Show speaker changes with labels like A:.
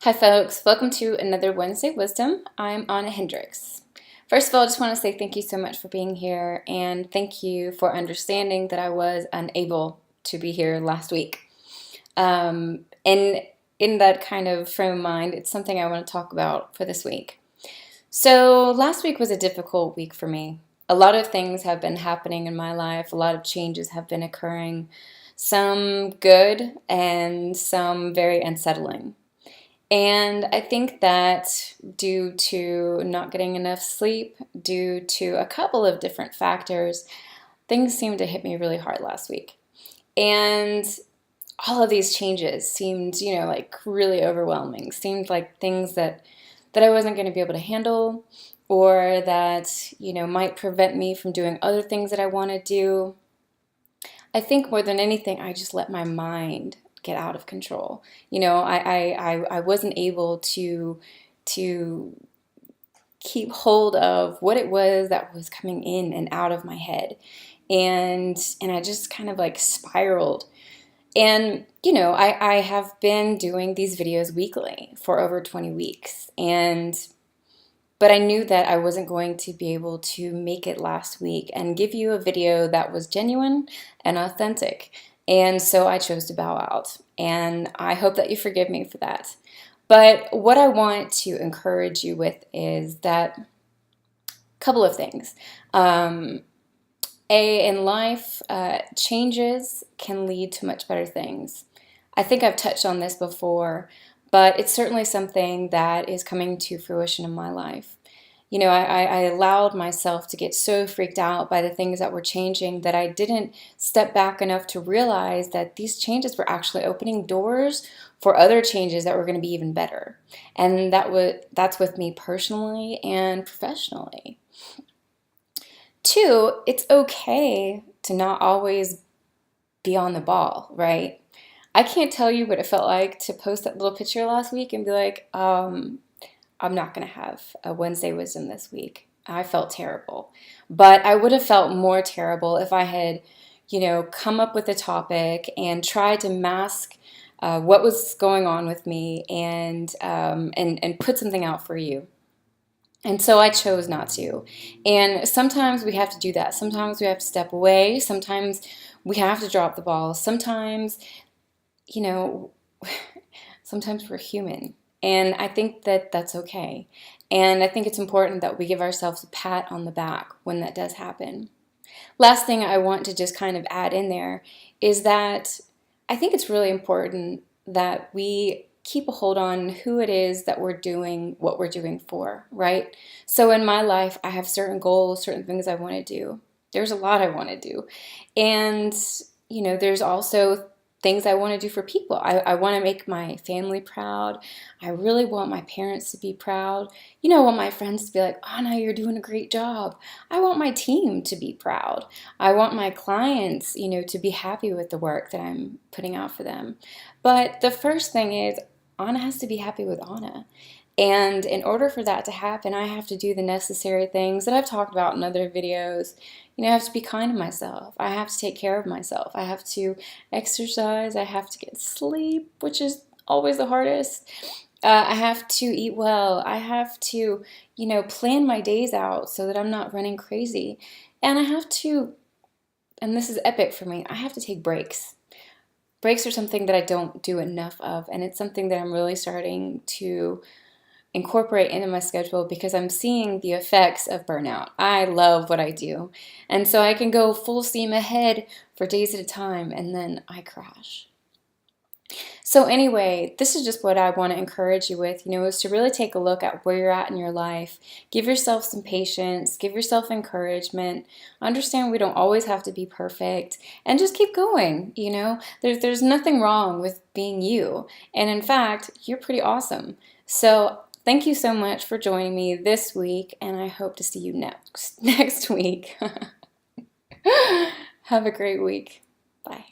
A: Hi folks, welcome to another Wednesday Wisdom. I'm Anna Hendricks. First of all, I just want to say thank you so much for being here and thank you for understanding that I was unable to be here last week. And in that kind of frame of mind, it's something I want to talk about for this week. So last week was a difficult week for me. A lot of things have been happening in my life. A lot of changes have been occurring. Some good and some very unsettling. And I think that due to not getting enough sleep, due to a couple of different factors, things seemed to hit me really hard last week. And all of these changes seemed, like really overwhelming. Seemed like things that I wasn't going to be able to handle or that, might prevent me from doing other things that I want to do. I think more than anything, I just let my mind get out of control. I wasn't able to keep hold of what it was that was coming in and out of my head. And I just kind of like spiraled. And, I have been doing these videos weekly for over 20 weeks. But I knew that I wasn't going to be able to make it last week and give you a video that was genuine and authentic. And so I chose to bow out. And I hope that you forgive me for that. But what I want to encourage you with is that couple of things. In life, changes can lead to much better things. I think I've touched on this before, but it's certainly something that is coming to fruition in my life. I allowed myself to get so freaked out by the things that were changing that I didn't step back enough to realize that these changes were actually opening doors for other changes that were going to be even better. And that's with me personally and professionally. Two, it's okay to not always be on the ball, right? I can't tell you what it felt like to post that little picture last week and be like, I'm not going to have a Wednesday Wisdom this week. I felt terrible. But I would have felt more terrible if I had, come up with a topic and tried to mask what was going on with me and put something out for you. And so I chose not to. And sometimes we have to do that. Sometimes we have to step away. Sometimes we have to drop the ball. Sometimes, sometimes we're human. And I think that that's okay. And I think it's important that we give ourselves a pat on the back when that does happen. Last thing I want to just kind of add in there is that I think it's really important that we keep a hold on who it is that we're doing what we're doing for, right? So in my life, I have certain goals, certain things I want to do. There's a lot I want to do. And, there's also things I want to do for people. I want to make my family proud. I really want my parents to be proud. I want my friends to be like, Anna, you're doing a great job. I want my team to be proud. I want my clients, to be happy with the work that I'm putting out for them. But the first thing is Anna has to be happy with Anna. And in order for that to happen, I have to do the necessary things that I've talked about in other videos. I have to be kind to myself. I have to take care of myself. I have to exercise. I have to get sleep, which is always the hardest. I have to eat well. I have to, plan my days out so that I'm not running crazy. And I have to, and this is epic for me, I have to take breaks. Breaks are something that I don't do enough of, and it's something that I'm really starting to incorporate into my schedule because I'm seeing the effects of burnout. I love what I do, and so I can go full steam ahead for days at a time, and then I crash. So anyway, this is just what I want to encourage you with, is to really take a look at where you're at in your life. Give yourself some patience, give yourself encouragement. Understand we don't always have to be perfect, and just keep going, There's nothing wrong with being you. And in fact, you're pretty awesome. So thank you so much for joining me this week, and I hope to see you next week. Have a great week. Bye.